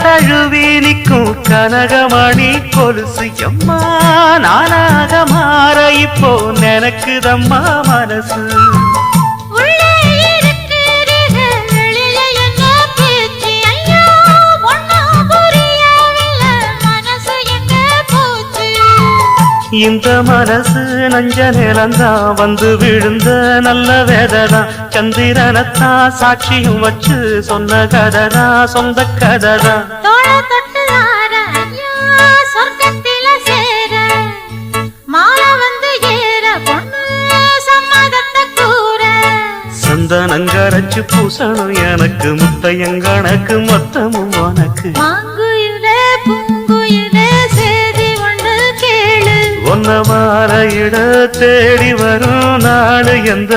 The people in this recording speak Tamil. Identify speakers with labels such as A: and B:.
A: தழுவி நிற்கும் கனகமணி கொலுசு எம்மா நானாக மாற இப்போ நினைக்குதம்மா மனசு இந்த மனசு நஞ்ச நிலந்தான் வந்து விழுந்த நல்ல வேததான் சந்திரனத்தான் சாட்சியும் வச்சு சொன்ன கததா சொந்த கததா சந்தனங்கரைச்சு பூசணும் எனக்கு முத்தையங்கணக்கு மொத்தமும் உனக்கு ஒன்ன மாற இட தேடி வரும் நாடு எந்த